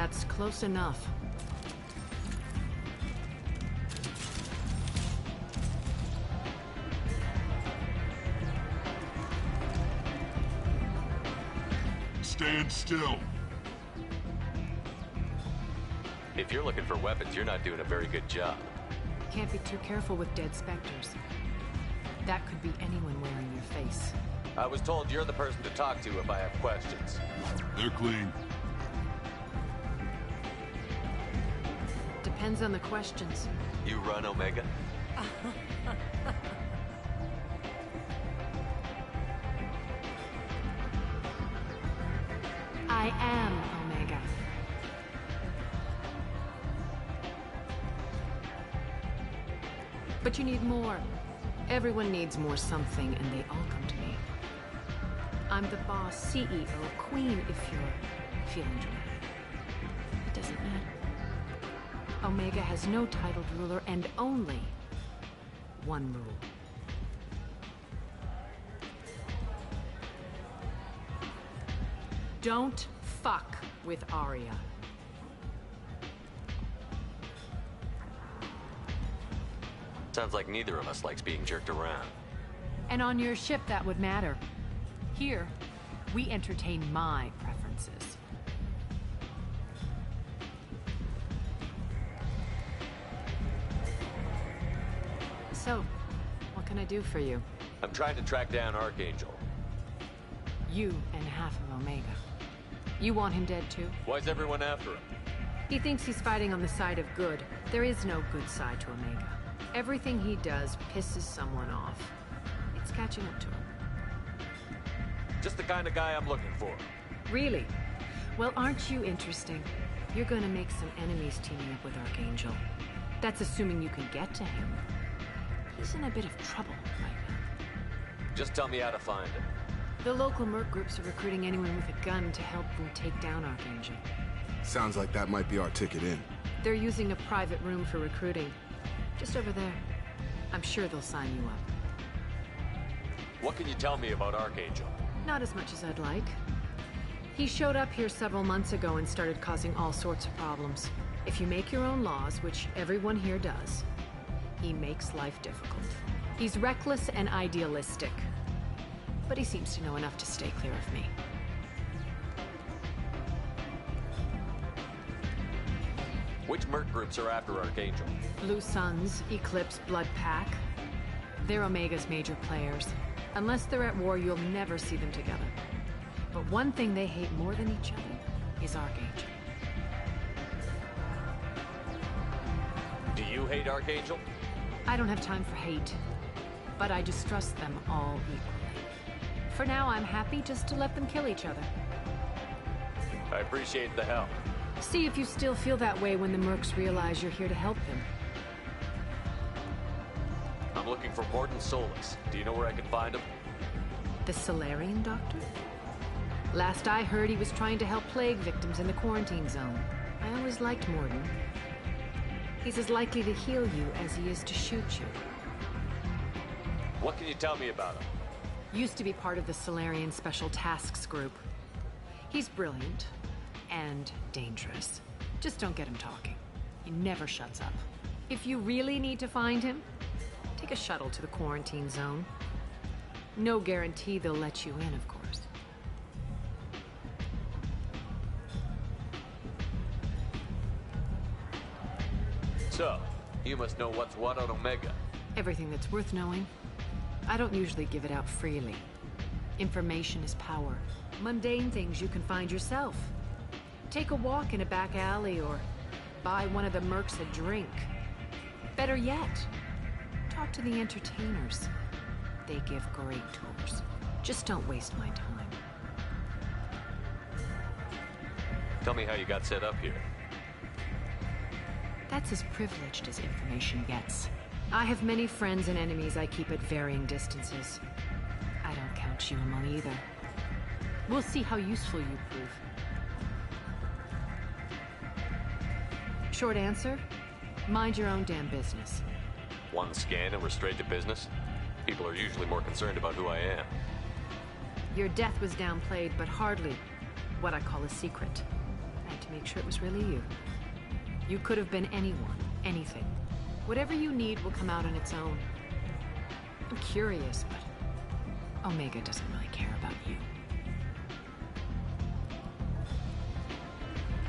That's close enough. Stand still. If you're looking for weapons, you're not doing a very good job. Can't be too careful with dead specters. That could be anyone wearing your face. I was told you're the person to talk to if I have questions. They're clean. Depends on the questions. You run Omega? I am Omega. But you need more. Everyone needs more something, and they all come to me. I'm the boss, CEO, queen, if you're feeling dramatic. It doesn't matter. Omega has no titled ruler and only one rule. Don't fuck with Arya. Sounds like neither of us likes being jerked around. And on your ship, that would matter. Here, we entertain my preferences. So, what can I do for you? I'm trying to track down Archangel. You and half of Omega. You want him dead too? Why's everyone after him? He thinks he's fighting on the side of good. There is no good side to Omega. Everything he does pisses someone off. It's catching up to him. Just the kind of guy I'm looking for. Really? Well, aren't you interesting? You're gonna make some enemies teaming up with Archangel. That's assuming you can get to him. He's in a bit of trouble right now. Just tell me how to find him. The local merc groups are recruiting anyone with a gun to help them take down Archangel. Sounds like that might be our ticket in. They're using a private room for recruiting. Just over there. I'm sure they'll sign you up. What can you tell me about Archangel? Not as much as I'd like. He showed up here several months ago and started causing all sorts of problems. If you make your own laws, which everyone here does, he makes life difficult. He's reckless and idealistic. But he seems to know enough to stay clear of me. Which merc groups are after Archangel? Blue Suns, Eclipse, Blood Pack. They're Omega's major players. Unless they're at war, you'll never see them together. But one thing they hate more than each other is Archangel. Do you hate Archangel? I don't have time for hate, but I distrust them all equally. For now, I'm happy just to let them kill each other. I appreciate the help. See if you still feel that way when the mercs realize you're here to help them. I'm looking for Morton Solus. Do you know where I can find him? The Solarian doctor? Last I heard, he was trying to help plague victims in the quarantine zone. I always liked Morton. He's as likely to heal you as he is to shoot you. What can you tell me about him? Used to be part of the Solarian Special Tasks Group. He's brilliant and dangerous. Just don't get him talking. He never shuts up. If you really need to find him, take a shuttle to the quarantine zone. No guarantee they'll let you in, of course. So, you must know what's what on Omega. Everything that's worth knowing. I don't usually give it out freely. Information is power. Mundane things you can find yourself. Take a walk in a back alley or buy one of the mercs a drink. Better yet, talk to the entertainers. They give great tours. Just don't waste my time. Tell me how you got set up here. That's as privileged as information gets. I have many friends and enemies I keep at varying distances. I don't count you among either. We'll see how useful you prove. Short answer, mind your own damn business. One scan and we're straight to business? People are usually more concerned about who I am. Your death was downplayed, but hardly what I call a secret. I to make sure it was really you. You could have been anyone, anything. Whatever you need will come out on its own. I'm curious, but Omega doesn't really care about you.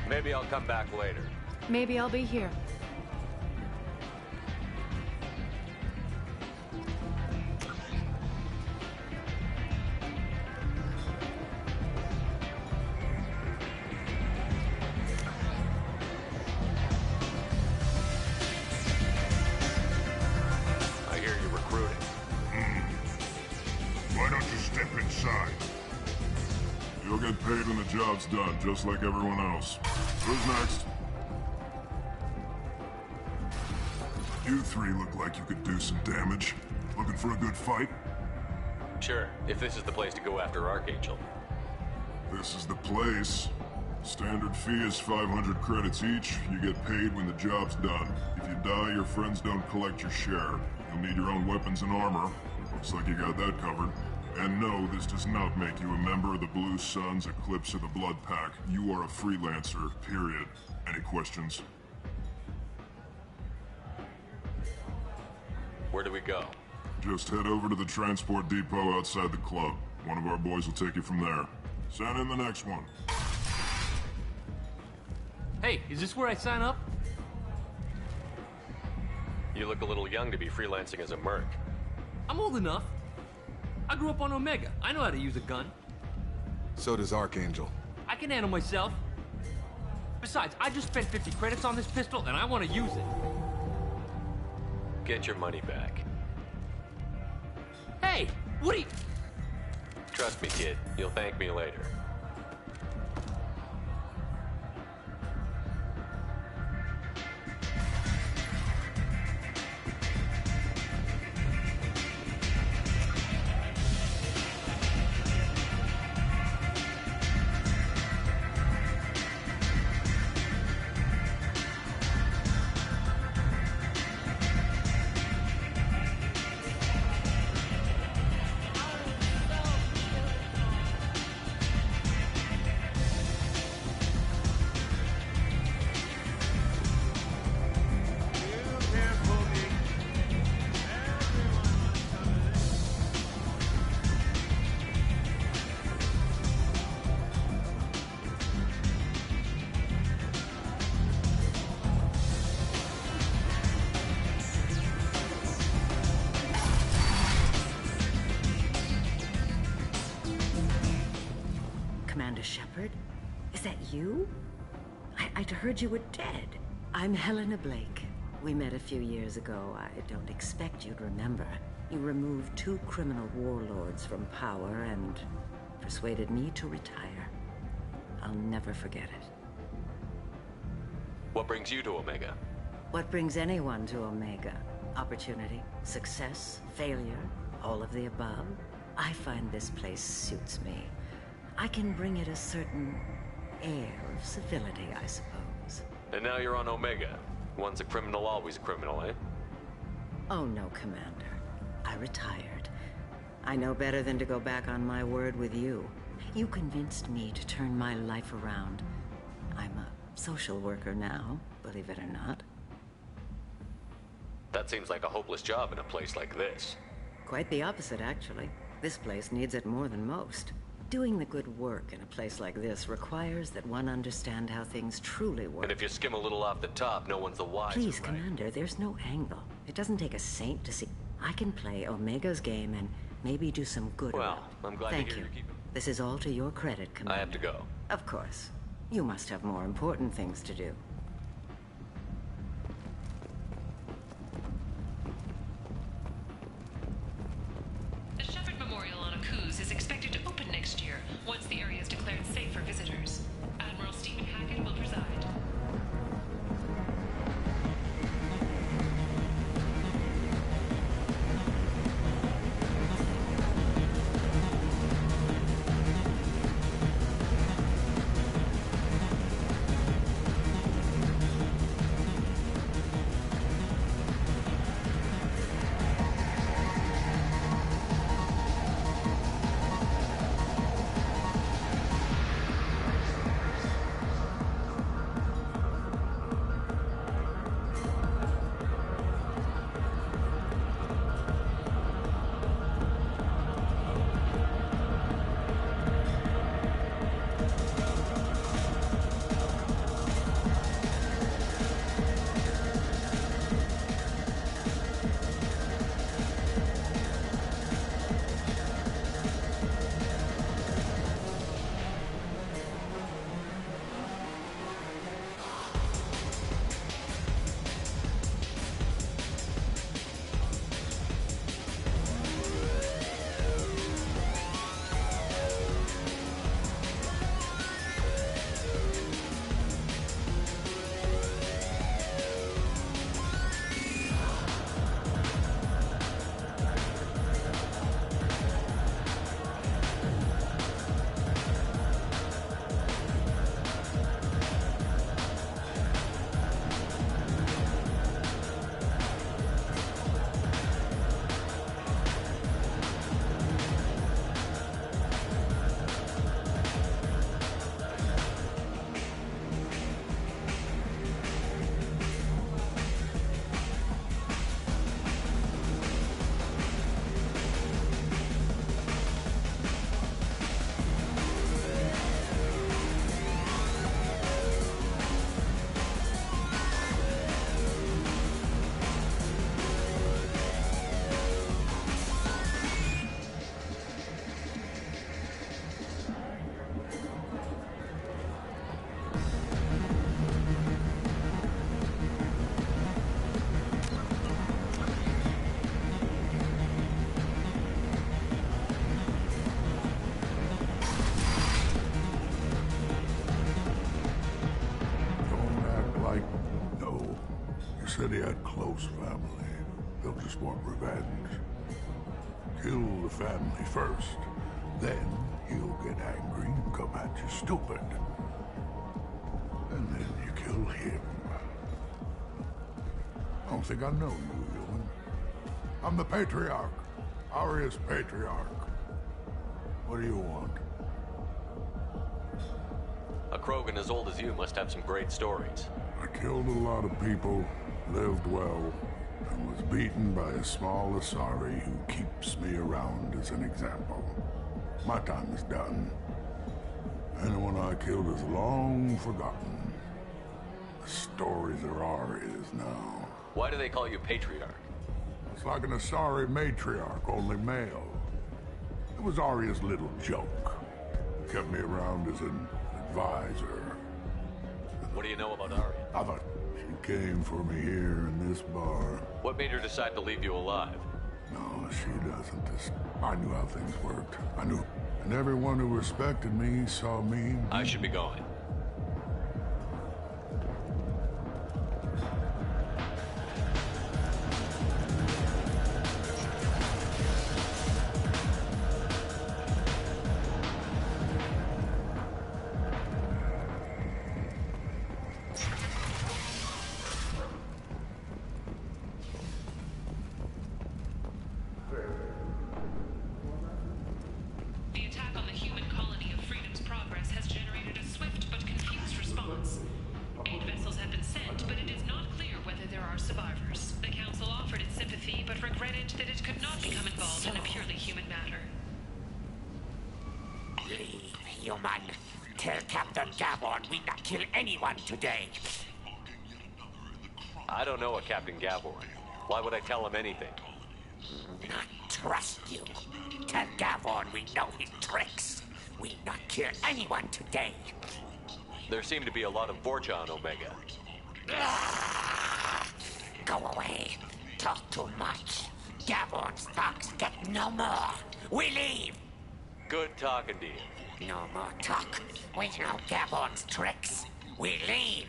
Maybe I'll come back later. Maybe I'll be here. I hear you're recruiting. Why don't you step inside? You'll get paid when the job's done, just like everyone else. Who's next? You three look like you could do some damage. Looking for a good fight? Sure, if this is the place to go after Archangel. This is the place. Standard fee is 500 credits each. You get paid when the job's done. If you die, your friends don't collect your share. You'll need your own weapons and armor. Looks like you got that covered. And no, this does not make you a member of the Blue Suns, Eclipse, or the Blood Pack. You are a freelancer, period. Any questions? Where do we go? Just head over to the transport depot outside the club. One of our boys will take you from there. Send in the next one. Hey, is this where I sign up? You look a little young to be freelancing as a merc. I'm old enough. I grew up on Omega. I know how to use a gun. So does Archangel. I can handle myself. Besides, I just spent 50 credits on this pistol, and I want to use it. Get your money back. Hey, what are you... Trust me, kid. You'll thank me later. Commander Shepard? Is that you? I'd heard you were dead. I'm Helena Blake. We met a few years ago. I don't expect you'd remember. You removed 2 criminal warlords from power and persuaded me to retire. I'll never forget it. What brings you to Omega? What brings anyone to Omega? Opportunity, success, failure, all of the above. I find this place suits me. I can bring it a certain air of civility, I suppose. And now you're on Omega. Once a criminal, always a criminal, eh? Oh no, Commander. I retired. I know better than to go back on my word with you. You convinced me to turn my life around. I'm a social worker now, believe it or not. That seems like a hopeless job in a place like this. Quite the opposite, actually. This place needs it more than most. Doing the good work in a place like this requires that one understand how things truly work. And if you skim a little off the top, no one's the wiser, Please, right? Commander, there's no angle. It doesn't take a saint to see. I can play Omega's game and maybe do some good. Well, I'm glad to Thank hear you. you're keeping... This is all to your credit, Commander. I have to go. Of course. You must have more important things to do. The Shepard Memorial on Akuz is expected to open next year, once the area is declared safe for visitors. Admiral Stephen Hackett will preside. said he had close family. They'll just want revenge. Kill the family first. Then he'll get angry and come at you stupid. And then you kill him. I don't think I know you, Ewan. I'm the Patriarch. Aria's Patriarch. What do you want? A Krogan as old as you must have some great stories. I killed a lot of people, lived well, and was beaten by a small Asari who keeps me around as an example. My time is done. Anyone I killed is long forgotten. The stories are Aria's now. Why do they call you Patriarch? It's like an Asari matriarch, only male. It was Aria's little joke. Kept me around as an advisor. What do you know about Arya? I thought she came for me here in this bar. What made her decide to leave you alive? No, she doesn't. I knew how things worked. I knew. And everyone who respected me saw me. I should be going. The attack on the human colony of Freedom's Progress has generated a swift but confused response. 8 vessels have been sent, but it is not clear whether there are survivors. The Council offered its sympathy, but regretted that it could not become involved in a purely human matter. Human, tell Captain Gaborn we not kill anyone today. I don't know a Captain Gaborn. Why would I tell him anything? Not trust you. Tell Gaborn we know his tricks. We not kill anyone today. There seem to be a lot of Vorcha on Omega. Go away. Talk too much. Gaborn's thugs get no more. We leave. Good talking to you. No more talk. We know Gaborn's tricks. We leave.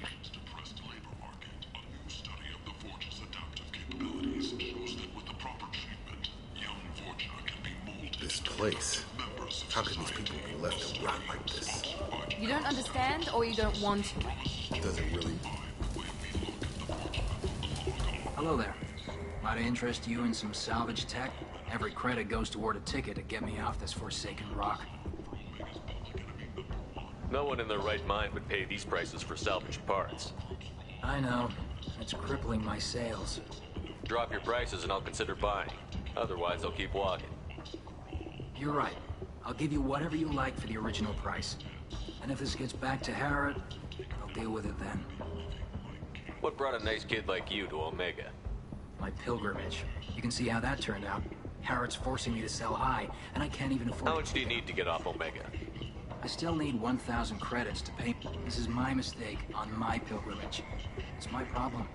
This place. How can these people be left to rot like this? You don't understand, or you don't want to? Does it really? Hello there. Might I interest you in some salvage tech? Every credit goes toward a ticket to get me off this forsaken rock. No one in their right mind would pay these prices for salvaged parts. I know. It's crippling my sales. Drop your prices and I'll consider buying. Otherwise, I'll keep walking. You're right. I'll give you whatever you like for the original price. And if this gets back to Harrod, I'll deal with it then. What brought a nice kid like you to Omega? My pilgrimage. You can see how that turned out. Harrod's forcing me to sell high, and I can't even afford How much do you need to get off Omega? I still need 1,000 credits to pay. This is my mistake on my pilgrimage. It's my problem.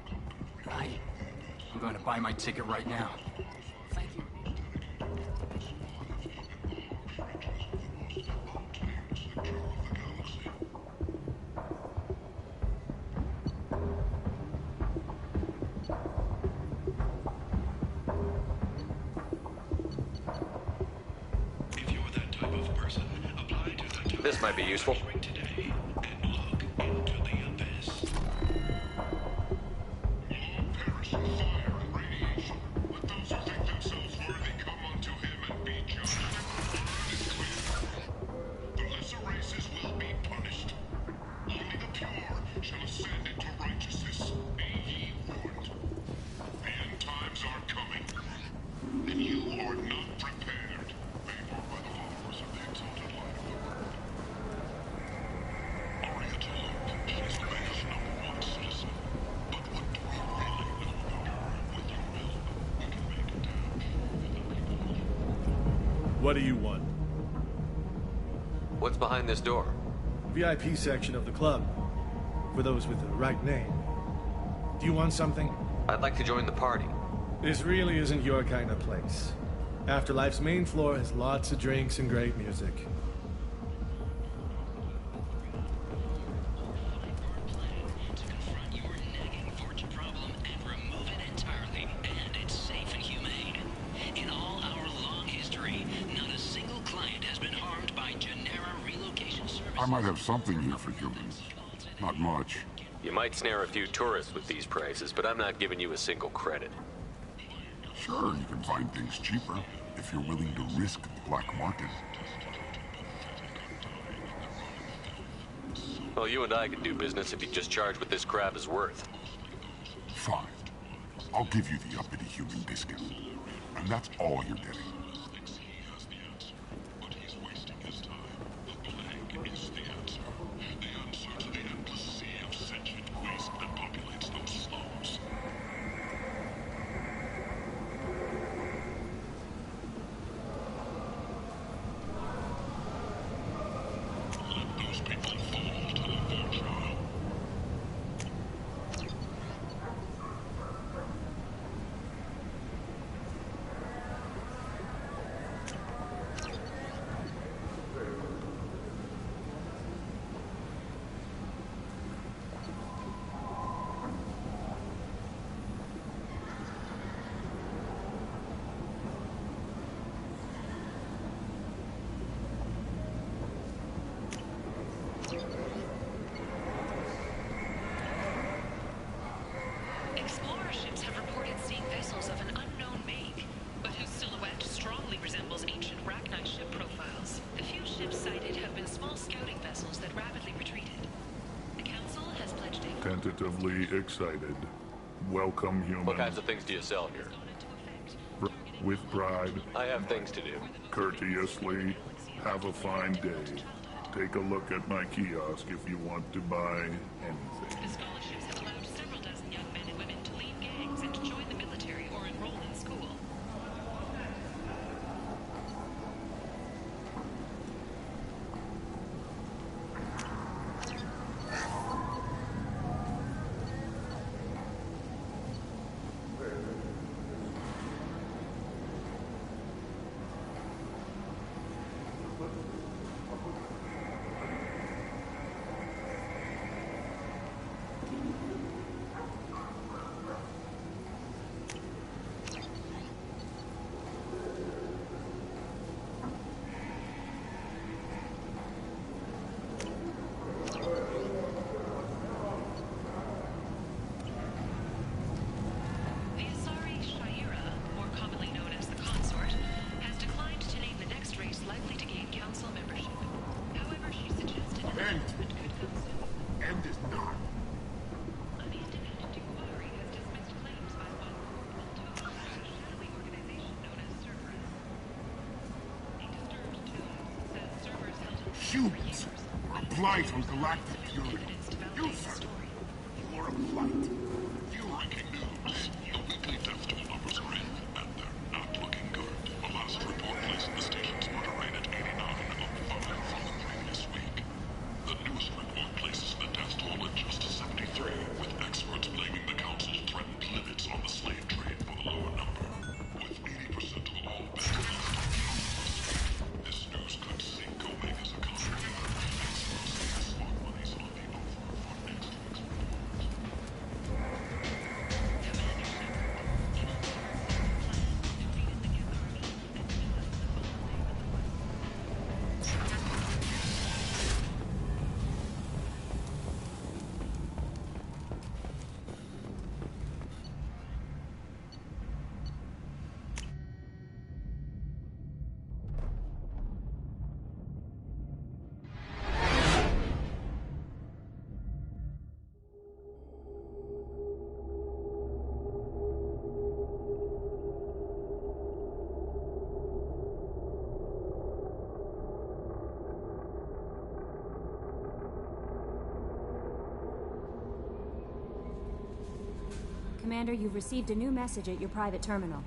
I'm going to buy my ticket right now. Thank you. This might be useful. What do you want? What's behind this door? VIP section of the club. For those with the right name. Do you want something? I'd like to join the party. This really isn't your kind of place. Afterlife's main floor has lots of drinks and great music. I might have something here for humans. Not much. You might snare a few tourists with these prices, but I'm not giving you a single credit. Sure, you can find things cheaper if you're willing to risk the black market. Well, you and I can do business if you just charge what this crab is worth. Fine. I'll give you the uppity human discount. And that's all you're getting. Explorer ships have reported seeing vessels of an unknown make, but whose silhouette strongly resembles ancient Rachni ship profiles. The few ships sighted have been small scouting vessels that rapidly retreated. The Council has pledged a... Tentatively excited. Welcome, human. What kinds of things do you sell here? With pride. I have things to do. Courteously. Have a fine day. Take a look at my kiosk if you want to buy anything. The scholarships have allowed several dozen young men and women to leave gangs and join the military or enroll in school. End is not. Humans are a blight on galactic purity. You, sir, you're a blight. Breaking news. The weekly death toll numbers are in, and they're not looking good. The last report placed the station's murder rate at 89, up 5 from the previous week. The newest report places the death toll at just 73, with experts blaming the Council's threatened limits on the slave trade for the lower number. With 80% of all vessels this news could sink Omega's economy. Experts say the smart money's on the offer for next week's Commander, you've received a new message at your private terminal.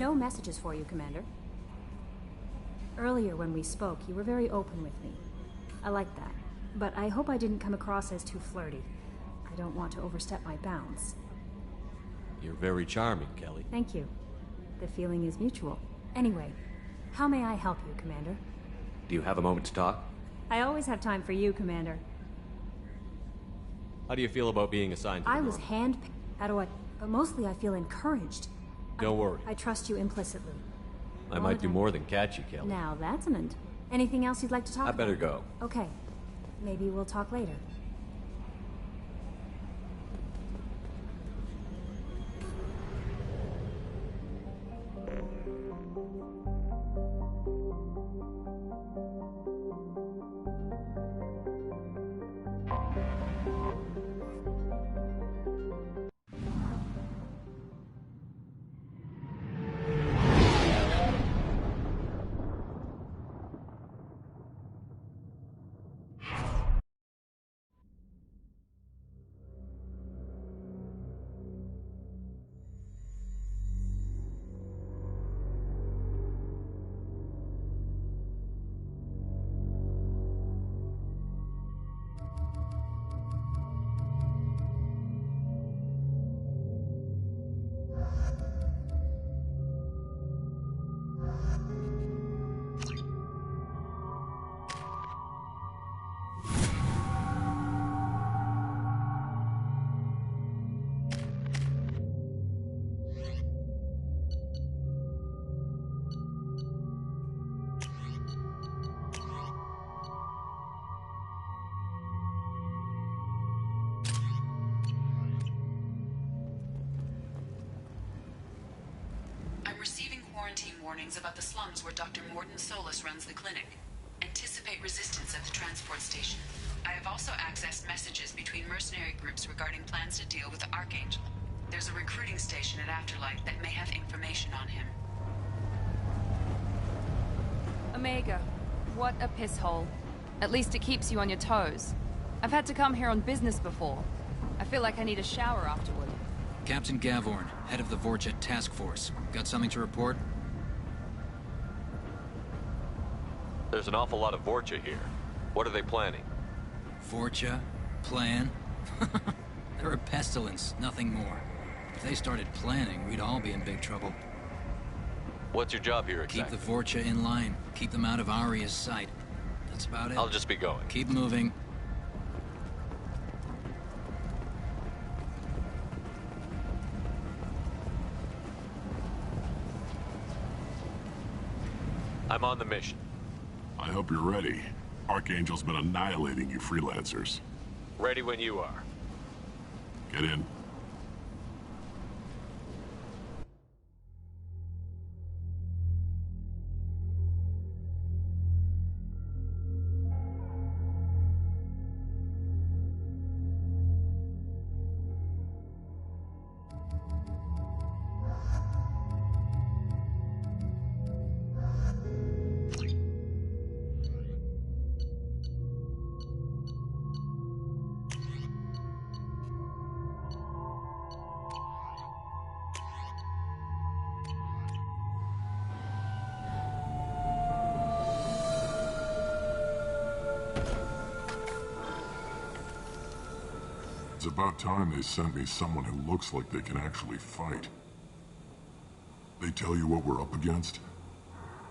No messages for you, Commander. Earlier when we spoke, you were very open with me. I like that. But I hope I didn't come across as too flirty. I don't want to overstep my bounds. You're very charming, Kelly. Thank you. The feeling is mutual. Anyway, how may I help you, Commander? Do you have a moment to talk? I always have time for you, Commander. How do you feel about being assigned to the I was North? handpicked. How do I... But mostly I feel encouraged. Don't worry. I trust you implicitly. I might do more than catch you, Kelly. Now that's an end. Anything else you'd like to talk about? I better go. Okay. Maybe we'll talk later. I'm receiving quarantine warnings about the slums where Dr. Morden Solis runs the clinic. Anticipate resistance at the transport station. I have also accessed messages between mercenary groups regarding plans to deal with the Archangel. There's a recruiting station at Afterlight that may have information on him. Omega, what a piss hole. At least it keeps you on your toes. I've had to come here on business before. I feel like I need a shower afterward. Captain Gavorn, head of the Vorcha Task Force. Got something to report? There's an awful lot of Vorcha here. What are they planning? Vorcha? Plan? They're a pestilence, nothing more. If they started planning, we'd all be in big trouble. What's your job here exactly? Keep the Vorcha in line. Keep them out of Aria's sight. That's about it. I'll just be going. Keep moving. I'm on the mission. I hope you're ready. Archangel's been annihilating you freelancers. Ready when you are. Get in. It's about time they sent me someone who looks like they can actually fight. They tell you what we're up against?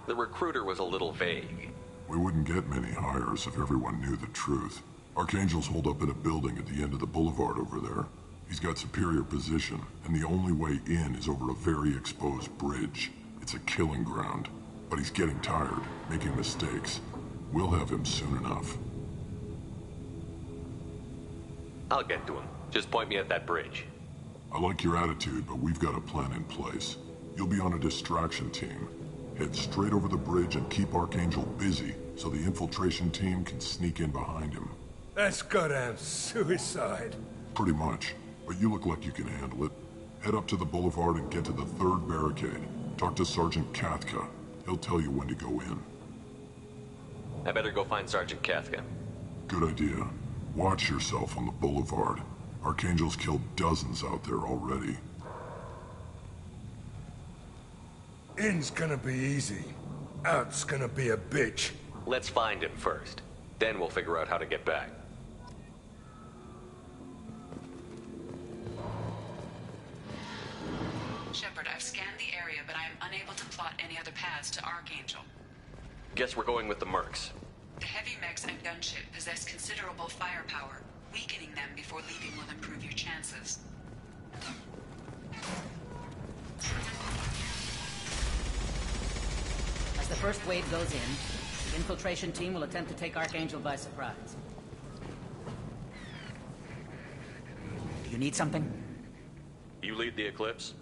The recruiter was a little vague. We wouldn't get many hires if everyone knew the truth. Archangel's holed up in a building at the end of the boulevard over there. He's got superior position, and the only way in is over a very exposed bridge. It's a killing ground. But he's getting tired, making mistakes. We'll have him soon enough. I'll get to him. Just point me at that bridge. I like your attitude, but we've got a plan in place. You'll be on a distraction team. Head straight over the bridge and keep Archangel busy, so the infiltration team can sneak in behind him. That's goddamn suicide. Pretty much, but you look like you can handle it. Head up to the boulevard and get to the third barricade. Talk to Sergeant Kathka. He'll tell you when to go in. I better go find Sergeant Kathka. Good idea. Watch yourself on the boulevard. Archangel's killed dozens out there already. In's gonna be easy. Out's gonna be a bitch. Let's find him first. Then we'll figure out how to get back. Shepard, I've scanned the area, but I am unable to plot any other paths to Archangel. Guess we're going with the mercs. The heavy mechs and gunship possess considerable firepower. Weakening them before leaving will improve your chances. As the first wave goes in, the infiltration team will attempt to take Archangel by surprise. Do you need something? You lead the Eclipse?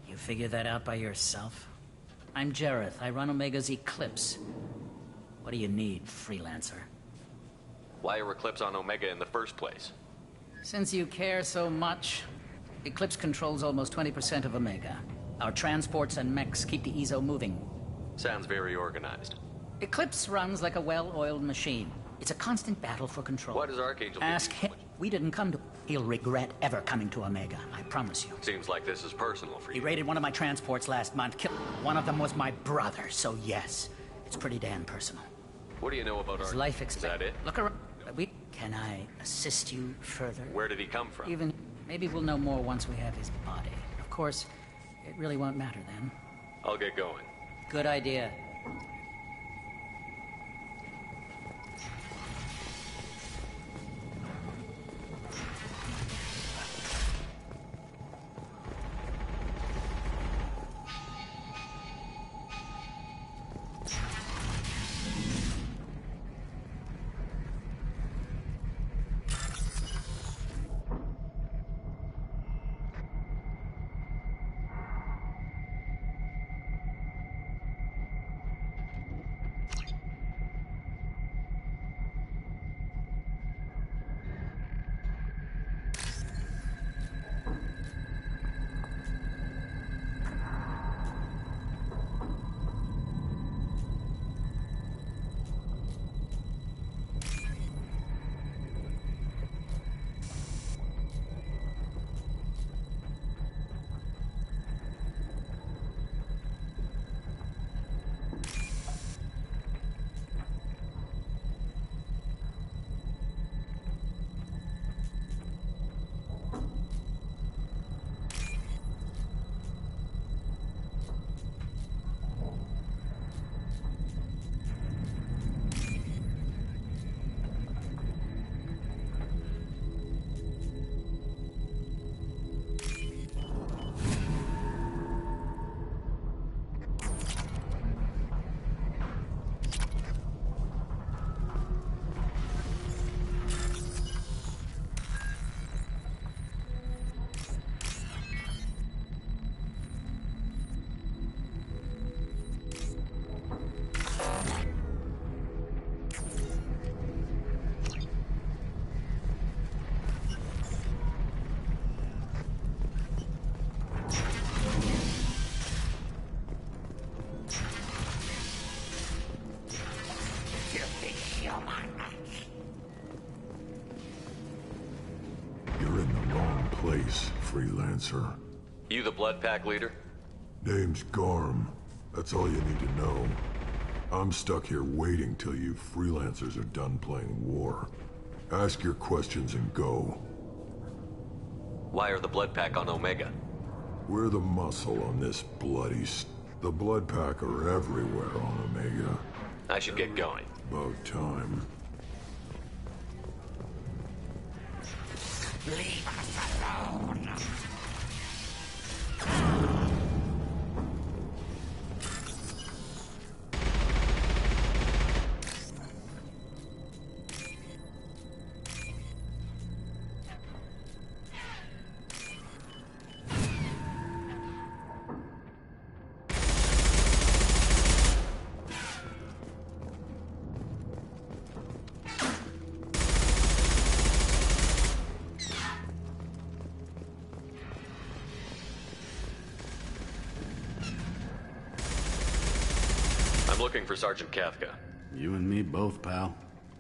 You figure that out by yourself? I'm Jareth. I run Omega's Eclipse. What do you need, freelancer? Why are Eclipse on Omega in the first place? Since you care so much, Eclipse controls almost 20% of Omega. Our transports and mechs keep the EZO moving. Sounds very organized. Eclipse runs like a well-oiled machine. It's a constant battle for control. Why does Archangel... Ask him. We didn't come to... He'll regret ever coming to Omega, I promise you. Seems like this is personal for you. He raided one of my transports last month. One of them was my brother, so yes. It's pretty damn personal. What do you know about His Archangel? life Is that it? Look around. Can I assist you further? Where did he come from? Even... Maybe we'll know more once we have his body. Of course, it really won't matter then. I'll get going. Good idea. Freelancer. You the Blood Pack leader? Name's Garm. That's all you need to know. I'm stuck here waiting till you freelancers are done playing war. Ask your questions and go. Why are the Blood Pack on Omega? We're the muscle on this bloody The Blood Pack are everywhere on Omega. I should get going. About time. Leave us alone! I'm looking for Sergeant Kafka. You and me both, pal.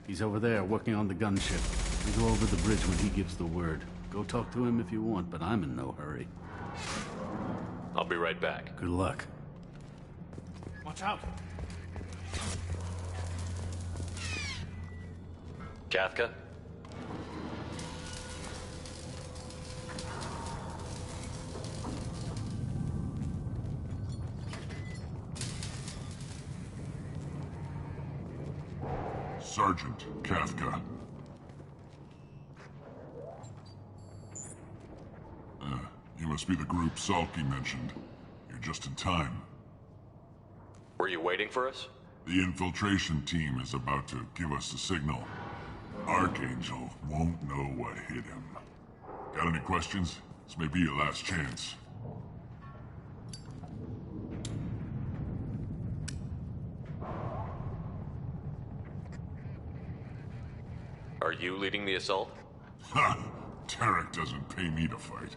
He's over there working on the gunship. We go over the bridge when he gives the word. Go talk to him if you want, but I'm in no hurry. I'll be right back. Good luck. Watch out! Kafka? Sergeant Kafka. You must be the group Salky mentioned. You're just in time. Were you waiting for us? The infiltration team is about to give us the signal. Archangel won't know what hit him. Got any questions? This may be your last chance. Are you leading the assault? Ha! Tarek doesn't pay me to fight.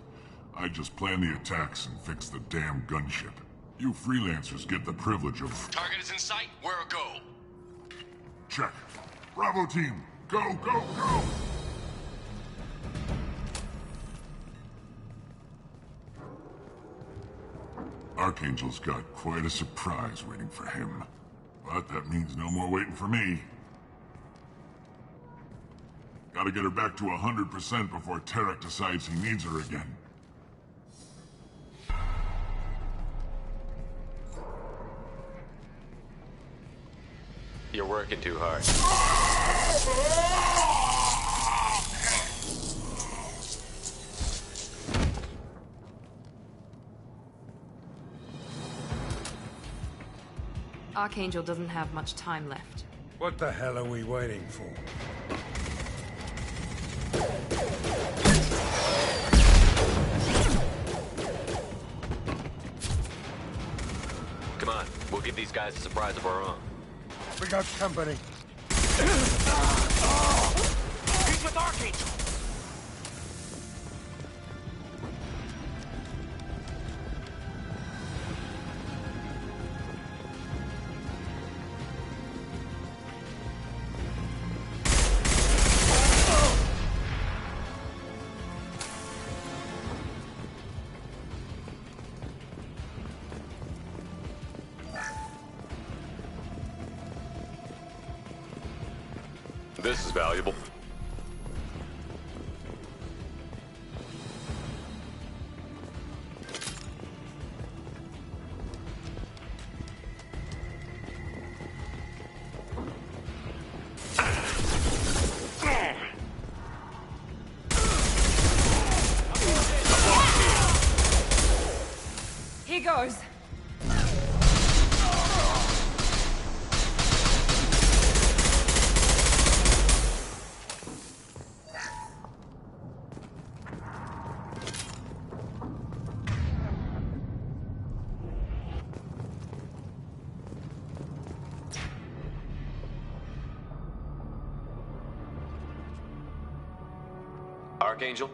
I just plan the attacks and fix the damn gunship. You freelancers get the privilege of... Target is in sight. Where go? Check. Bravo team, go, go, go! Archangel's got quite a surprise waiting for him. But that means no more waiting for me. Gotta get her back to 100% before Tarek decides he needs her again. You're working too hard. Archangel doesn't have much time left. What the hell are we waiting for? Come on, we'll give these guys a surprise of our own. We got company. He's with Archangel! This is valuable. Here goes. Archangel?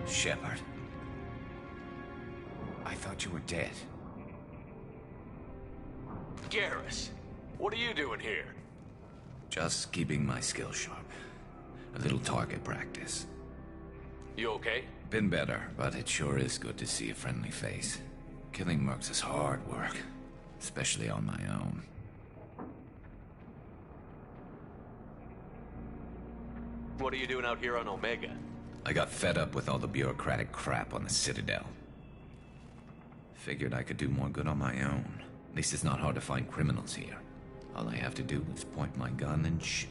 Shepard. I thought you were dead. Garrus, what are you doing here? Just keeping my skills sharp. A little target practice. You okay? Been better, but it sure is good to see a friendly face. Killing mercs is hard work, especially on my own. What are you doing out here on Omega? I got fed up with all the bureaucratic crap on the Citadel. Figured I could do more good on my own. At least it's not hard to find criminals here. All I have to do is point my gun and shoot.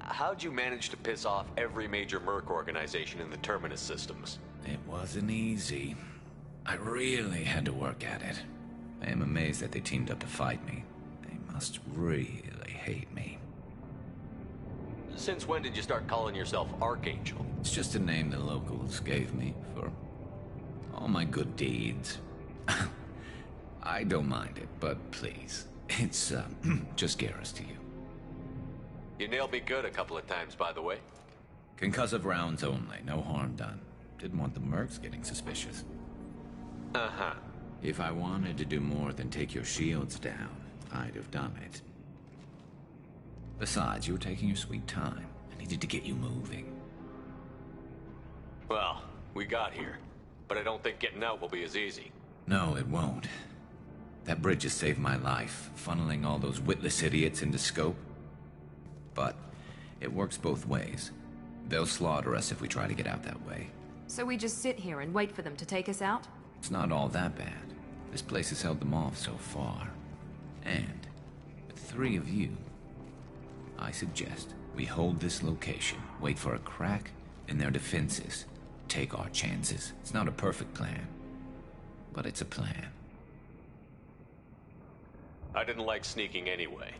How'd you manage to piss off every major merc organization in the Terminus systems? It wasn't easy. I really had to work at it. I am amazed that they teamed up to fight me. They must really hate me. Since when did you start calling yourself Archangel? It's just a name the locals gave me for all my good deeds. I don't mind it, but please, It's, just Garrus to you. You nailed me good a couple of times, by the way. Concussive rounds only, no harm done. Didn't want the mercs getting suspicious. Uh-huh. If I wanted to do more than take your shields down, I'd have done it. Besides, you were taking your sweet time. I needed to get you moving. Well, we got here. But I don't think getting out will be as easy. No, it won't. That bridge has saved my life, funneling all those witless idiots into scope. But it works both ways. They'll slaughter us if we try to get out that way. So we just sit here and wait for them to take us out? It's not all that bad. This place has held them off so far. And with 3 of you, I suggest we hold this location, wait for a crack in their defenses, take our chances. It's not a perfect plan, but it's a plan. I didn't like sneaking anyway.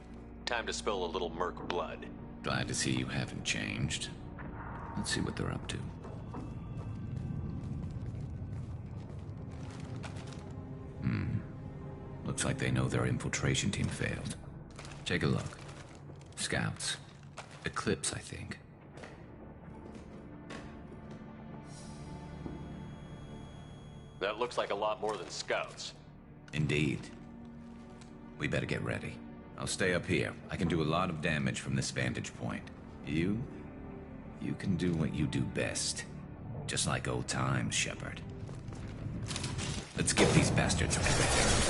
Time to spill a little merc blood. Glad to see you haven't changed. Let's see what they're up to. Looks like they know their infiltration team failed. Take a look. Scouts. Eclipse, I think. That looks like a lot more than scouts. Indeed. We better get ready. I'll stay up here. I can do a lot of damage from this vantage point. You can do what you do best. Just like old times, Shepard. Let's give these bastards everything.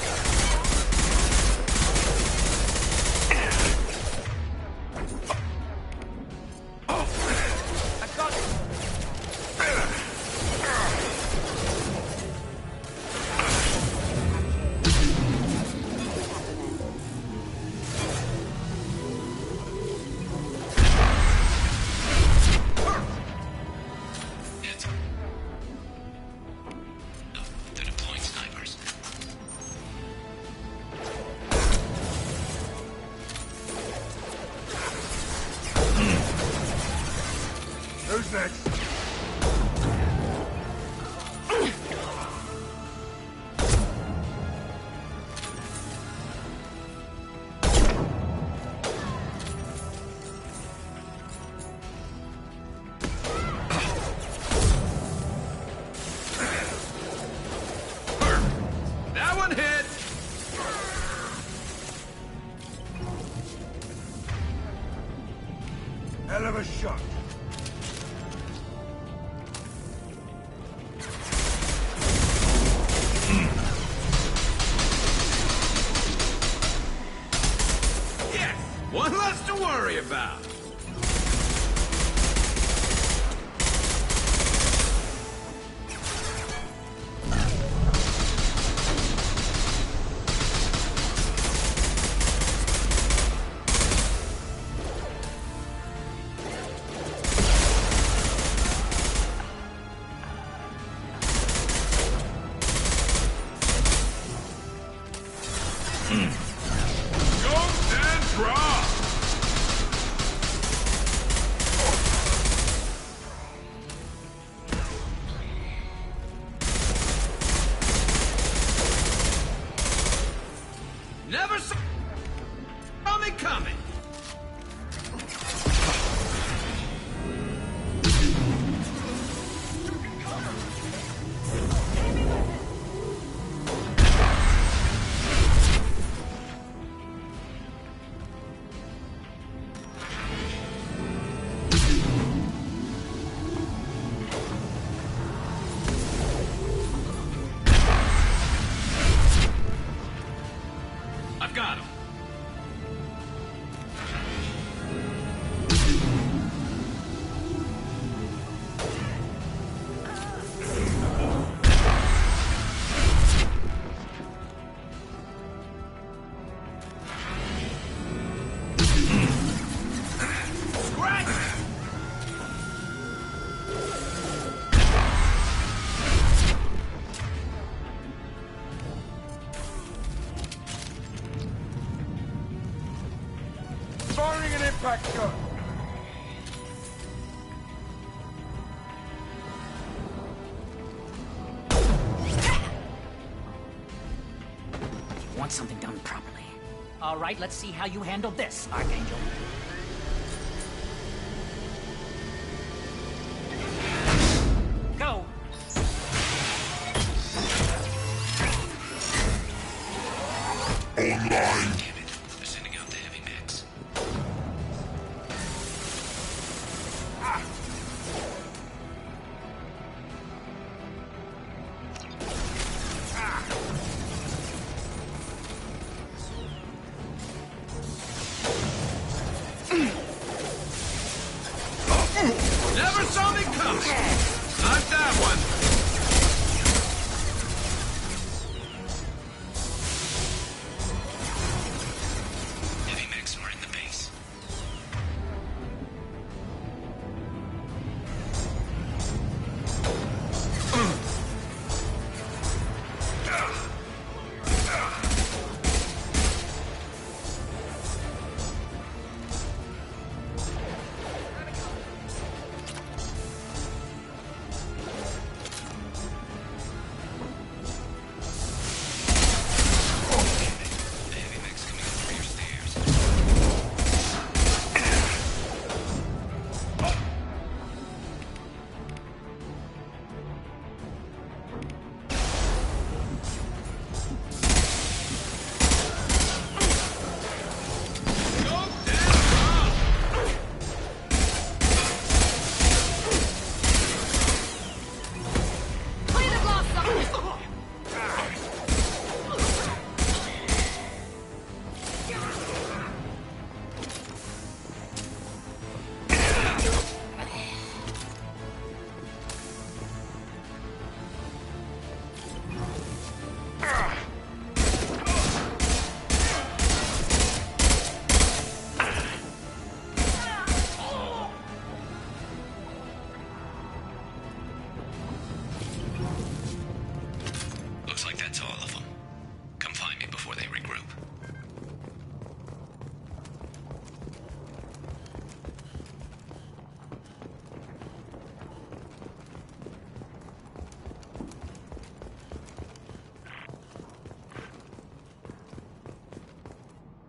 Who's next? That one hit! Hell of a shot. One less to worry about. Go and drop! Never saw me coming. I've got him. Firing an impact shot. You want something done properly. All right, let's see how you handle this, Archangel. Go! Online! Damn it. They're sending out the heavy mechs. Never saw me coming! Not that one! Heavy mechs are in the base. Looks like that's all of them. Come find me before they regroup.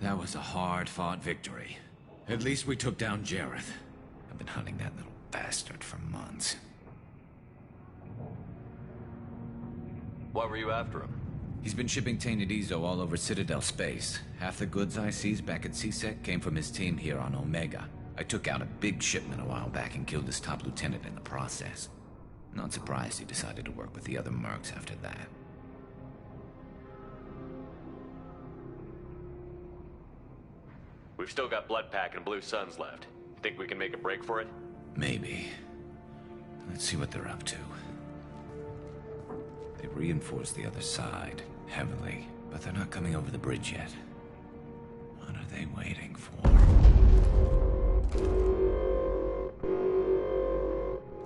That was a hard-fought victory. At least we took down Jareth. I've been hunting that little bastard for months. Why were you after him? He's been shipping tainted Ezo all over Citadel space. Half the goods I seized back at CSEC came from his team here on Omega. I took out a big shipment a while back and killed his top lieutenant in the process. Not surprised he decided to work with the other mercs after that. We've still got Bloodpack and Blue Suns left. Think we can make a break for it? Maybe. Let's see what they're up to. They reinforced the other side, heavily, but they're not coming over the bridge yet. What are they waiting for?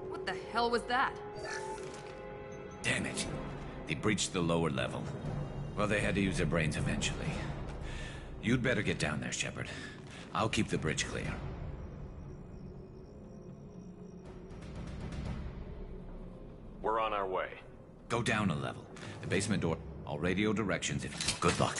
What the hell was that? Damn it. They breached the lower level. Well, they had to use their brains eventually. You'd better get down there, Shepard. I'll keep the bridge clear. We're on our way. Go down a level. The basement door. I'll radio directions if... Good luck.